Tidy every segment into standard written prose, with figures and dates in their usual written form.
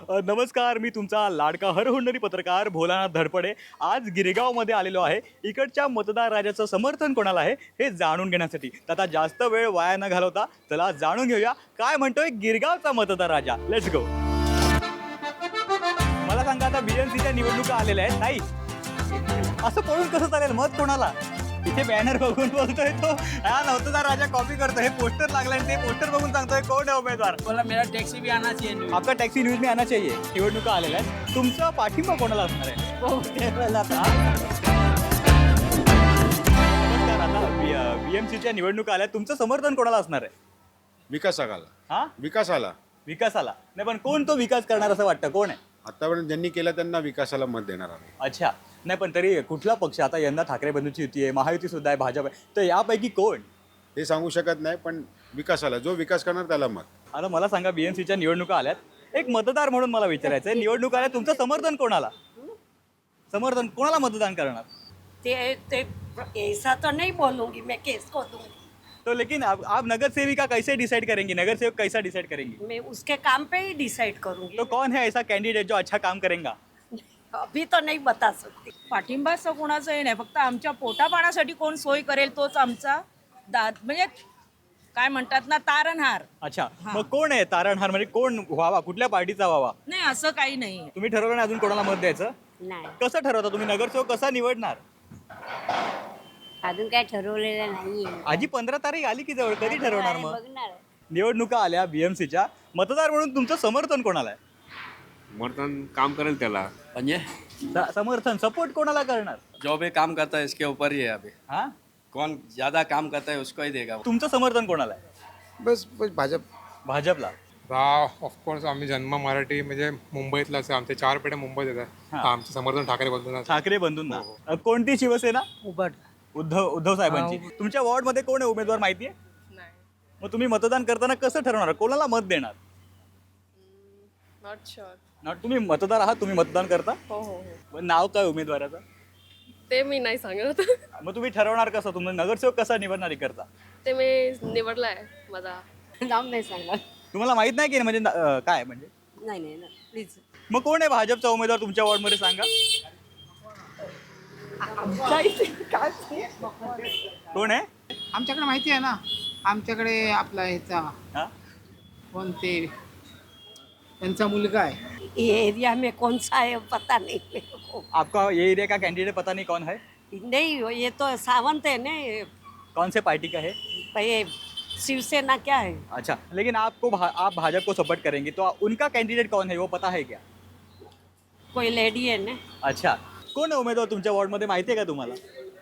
नमस्कार, मी तुमचा लाडका हरहुन्नरी पत्रकार भोलानाथ धडपडे आज गिरगावमध्ये आलेलो आहे. इकडच्या मतदार राजाचं समर्थन कोणाला आहे हे जाणून घेण्यासाठी. तर आता जास्त वेळ वाया न घालवता चला जाणून घेऊया काय म्हणतोय गिरगावचा मतदार राजा. Let's go. मला सांगा, आता बीएमसीच्या निवडणुका आलेल्या आहेत. नाही असं पळून कसं चालेल? मत कोणाला? इथे बॅनर बघून बोलतोय तो हा मतदार राजा कॉपी करतोय. हे पोस्टर लागलाय, ते पोस्टर बघून सांगतोय कोण आहे उमेदवार. बोला मेरा टैक्सी भी आना चाहिए. आपका टॅक्सी न्यूज में आना चाहिए. निवडणुका आलेल्या आहेत, तुमचा पाठिंबा कोणाला असणार आहे? नमस्कार. आता बीएमसीच्या निवडणुका आल्या, तुमचं समर्थन कोणाला असणार आहे? विकास आघाला. हा, विकासाला. विकासाला. नाही, पण कोण तो विकास करणार असं वाटतं? कोण आहे? आतापर्यंत ज्यांनी केलं त्यांना विकासाला मत देणार आम्ही. अच्छा, नाही पण तरी कुठला पक्ष? आता यंदा ठाकरे बंधूची युती आहे, महायुती सुद्धा आहे, भाजप आहे, तर यापैकी कोण? ते सांगू शकत नाही, पण विकासाला जो विकास करणार त्याला मत. आता मला सांगा, बीएमसीच्या निवडणुका आल्यात, एक मतदार म्हणून मला विचारायचं आहे, निवडणुका आल्या, तुमचं समर्थन कोणाला? समर्थन कोणाला मतदान करणार? ते ऐसा तो नहीं बोलूंगी मैं, केस को दूंगी. तो लेकिन आप नगर सेविका कैसे डिसाइड करेंगी? नगर सेवक कैसा डिसाइड करेंगी? मैं उसके काम पे ही डिसाइड करूंगी. तो कौन है ऐसा कैंडिडेट जो अच्छा काम करेगा? अभी तो नहीं बता सकती. पाठिंबा असं कोणाचंही नाही, फक्त आमच्या पोटापाण्यासाठी कोण सोय करेल तोच आमचा म्हणजे काय म्हणतात ना, तारणहार. अच्छा, मग कोण आहे तारणहार? म्हणजे कोण व्हावा, कुठल्या पार्टीचा व्हावा? नाही असं काही नाही. तुम्ही ठरवलं नाही अजून कोणाला मत द्यायचं? नाही, कसं ठरवता तुम्ही? नगरसेवक कसा निवडणार? अजून काय ठरवलेलं नाहीये. आजी 15 तारीख आली की जवळ, कधी ठरवणार मग? बघणार. निवडणुका आल्या बीएमसीच्या, मतदार म्हणून तुमचं समर्थन कोणाला आहे? समर्थन काम करेल त्याला. म्हणजे समर्थन सपोर्ट कोणाला करणार? जो भी काम करता है इसके ऊपर ही है अभी. हा, कौन ज्यादा काम करता है उसको ही देगा. तुमचं समर्थन कोणाला आहे? बस भाजप. भाजपला. ऑफकोर्स आम्ही जन्म मराठी म्हणजे मुंबईतलाच आहे. आमचे 4 पिढ्या मुंबईत येतात. हा. आमचं समर्थन ठाकरे बंधूंना. ठाकरे बंधूंना. कोणती शिवसेना? उबट उद्धव साहेबांची. तुमच्या वॉर्ड मध्ये कोण आहे उमेदवार माहिती आहे? मग तुम्ही मतदान करताना कसं ठरवणार कोणाला मत देणार? Not sure. तुम्ही मतदार आहात, तुम्ही मतदान करता? हो हो हो. पण नाव काय उमेदवाराचं? ते मी नाही सांगत. मग तुम्ही ठरवणार कसं? तुम्ही नगरसेवक कसा निवडणार करता? ते मी निवडलाय माझा. नाव नाही सांगणार. तुम्हाला माहित नाही की म्हणजे काय म्हणजे? नाही नाही प्लीज. मग कोण आहे भाजपचा उमेदवार तुमच्या वॉर्ड मध्ये सांगा? कोण आहे? आमच्याकडे माहिती आहे ना. आमच्याकडे आपला ह्याचा हा? कोणते त्यांचा मुलगा आहे. ये एरिया में कौन सा है पता नहीं मेरे को. आपका ये एरिया का कैंडिडेट पता नहीं कौन है? नहीं, ये तो सावंत है ना. कौन से पार्टी का है? ये शिवसेना क्या है? अच्छा, लेकिन आप भाजपा को सपोर्ट करेंगे तो उनका कैंडिडेट कौन है वो पता है क्या? कोई लेडी है ना. अच्छा, कोण आहे उमेदवार तुमच्या वॉर्ड मध्ये माहिती आहे का तुम्हाला?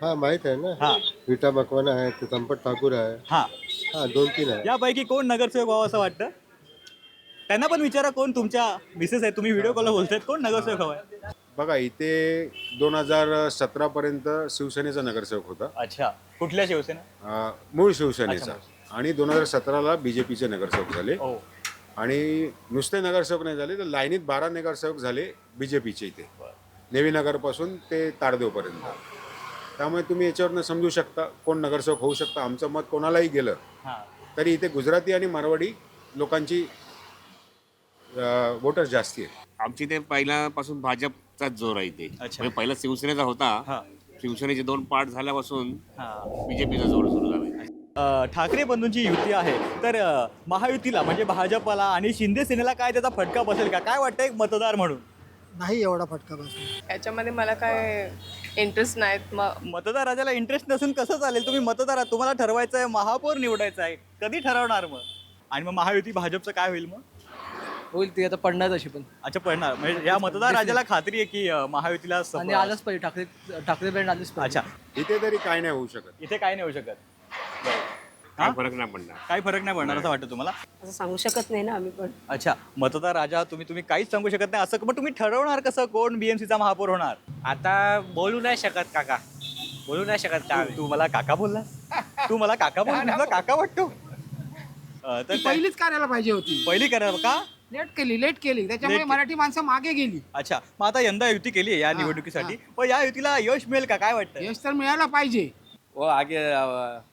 हाँ माहित आहे ना. हा विटा मकवाना आहे, ते संपत ठाकूर आहे. हा, हा 2-3 आहे. यापैकी कोण नगरसेवक व्हावं असं वाटतं? त्यांना पण विचारा कोण तुमच्या मिसेस आहे, तुम्ही व्हिडिओ कॉल बोलतायत, कोण नगरसेवक हवाय? बघा, इथे 2017 पर्यंत शिवसेनेचा नगरसेवक होता. अच्छा, कुठल्या शिवसेना? मूळ शिवसेनेचा. अच्छा. आणि 2017ला बीजेपीचे नगरसेवक झाले. हो. आणि नुसते नगरसेवक नाही झाले, तर लाईनीत 12 नगरसेवक झाले बीजेपीचे इथे, नेवीनगरपासून ते ताडदेवपर्यंत. त्यामुळे तुम्ही याच्यावरनं समजू शकता कोण नगरसेवक होऊ शकता. आमचं मत कोणालाही गेलं हा, तरी इथे गुजराती आणि मारवाडी लोकांची वोटर्स जास्ती आहेत. आमची ते पहिल्यापासून भाजपचाच जोर आहे इथे. अच्छा. म्हणजे पहिला शिवसेनेचा होता. हा, शिवसेनेचे 2 पार्ट झाल्यापासून हा. बीजेपीचा जोर सुरू झाला. ठाकरे बंधूंची युती आहे, तर महायुतीला म्हणजे भाजपला आणि शिंदे सेनेला काय त्याचा फटका बसेल का? काय वाटतंय मतदार म्हणून? नाही एवढा फटका बसला. याच्यामध्ये मला काय इंटरेस्ट नाहीत. मतदार राजाला इंटरेस्ट नसून कसं चालेल? तुम्ही मतदार आहात, तुम्हाला ठरवायचं आहे, महापौर निवडायचं आहे, कधी ठरवणार मग? आणि मग महायुती भाजपचं काय होईल मग? होईल ती आता पडणार तशी पण. अच्छा, पडणार म्हणजे या मतदार राजाला खात्री आहे की महायुतीला आणि आलंच पाहिजे. ठाकरे ब्रँड आलीच पाहिजे. अच्छा, इथे तरी काय नाही होऊ शकत. इथे काय नाही होऊ शकत. काय फरक नाही पडणार. काही फरक नाही पडणार असं वाटतं तुम्हाला? असं सांगू शकत नाही ना आम्ही पण. अच्छा, मतदार राजा तुम्ही काहीच सांगू शकत नाही असं. मग तुम्ही ठरवणार कसं कोण बीएमसीचा महापौर होणार? आता बोलू नाही शकत काका, बोलू नाही शकत का? तू मला काका बोलला? तू मला काका बोलला? तुला काका वाटतो? तर पहिलीच करायला पाहिजे होती. पहिली करा का? लेट केली त्याच्यामुळे Late मराठी माणसं मागे गेली. अच्छा, मग आता यंदा युती केली आहे या निवडणुकीसाठी, पण या युतीला यश मिळेल का? काय वाटतं? यश तर मिळायला पाहिजे. वो आगे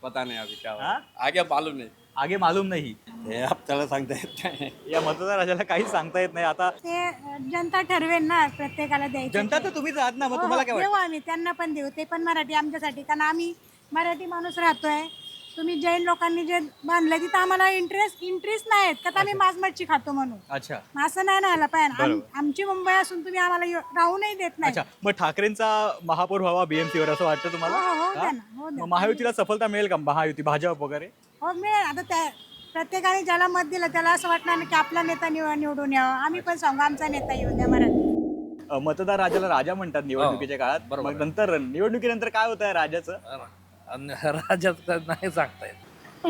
पता नहीं अभी क्या हाँ? होगा. आगे मालूम नहीं. आगे मालूम नाही. हे आपल्याला सांगता येत नाही. या मतदार राजाला काहीच सांगता येत नाही. आता ते जनता ठरवेल ना प्रत्येकाला द्यायचं. जनता तर तुम्हीच आहात ना, मग तुम्हाला काय देऊ वाटतं? आम्ही त्यांना पण देऊ, ते पण मराठी आमच्यासाठी, कारण आम्ही मराठी माणूस राहतोय. तुम्ही जैन लोकांनी जे बांधलंय तिथं आम्हाला इंटरेस्ट नाही आहेत का, आम्ही मांस मच्छी खातो म्हणून. अच्छा मग असं नाही ना पाहिजे. बरोबर. आमची मुंबई असून तुम्ही आम्हाला राहूनही देत नाही. अच्छा, मग ठाकरेंचा महापौर व्हावा BMC वर असं वाटतं तुम्हाला? हो, हा? द्या ना, हो, द्या. मग महायुतीला सफलता मिळेल का? महायुती, भाजप वगैरे? हो मिळेल. आता त्या प्रत्येकाने ज्याला मत दिलं त्याला असं वाटणार ना की आपला नेता निवडून यावा. आम्ही पण सांगू आमचा नेता येऊ द्या मराठी. मतदार राजाला राजा म्हणतात निवडणुकीच्या काळात. बरोबर मग नंतर निवडणुकीनंतर काय होतं राजाचं? राजात नाही सांगता येत.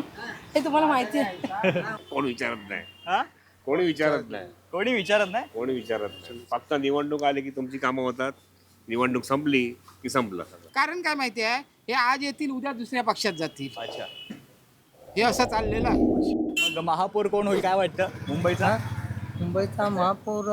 हे तुम्हाला माहिती आहे. कोण विचारत नाही. हा? कोणी विचारत नाही. कोणी विचारत नाही. कोणी विचारत नाही. फक्त निवडणूक आली की तुमची कामं होतात. निवडणूक संपली की संपलं. कारण काय माहिती आहे, हे आज येतील उद्या दुसऱ्या पक्षात जातील, अच्छा, हे असं चाललेलं आहे. मग महापौर कोण होईल काय वाटतं मुंबईचा? मुंबईचा महापौर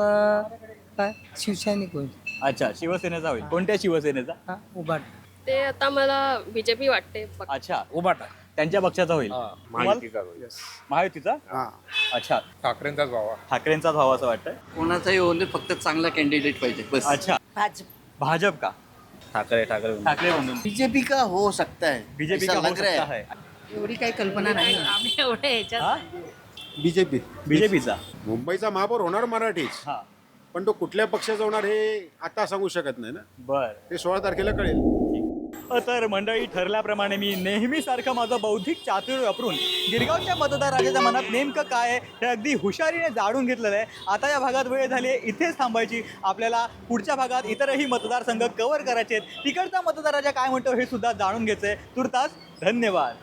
काय शिवसैनिक होईल. अच्छा, शिवसेनेचा होईल. कोणत्या शिवसेनेचा? उभाट. ते आता मला बीजेपी वाटते. अच्छा, उभाटा. त्यांच्या पक्षाचा होईल. तुम्हाला? माहितीचा होईल. महायुतीचा? हां अच्छा, ठाकरेंचाच व्हावा. ठाकरेंचाच व्हावा असं वाटतं. कोणाचाही होऊन दे, फक्त चांगला कॅन्डिडेट पाहिजे बस. अच्छा, भाजप का? ठाकरे ठाकरे म्हणून बीजेपी का हो सकता है. बीजेपी का हो सकता है. एवढी काही कल्पना नाही. आम्ही एवढे ह्याच्यात BJP. बीजेपीचा? मुंबईचा महापौर होणार मराठीच, हा, पण तो कुठल्या पक्षाचा होणार हे आता सांगू शकत नाही ना. बर. ते 16 तारखेला कळेल. तर मंडळी, ठरल्याप्रमाणे मी नेहमीसारखं माझं बौद्धिक चातुर्य वापरून गिरगावच्या मतदार राजाच्या मनात नेमकं काय आहे हे अगदी हुशारीने जाणून घेतलेलं आहे. आता या भागात वेळ झाली आहे इथेच थांबायची. आपल्याला पुढच्या भागात इतरही मतदारसंघ कव्हर करायचे आहेत. तिकडचा मतदार राजा काय म्हणतो हे सुद्धा जाणून घ्यायचं आहे. तुर्तास धन्यवाद.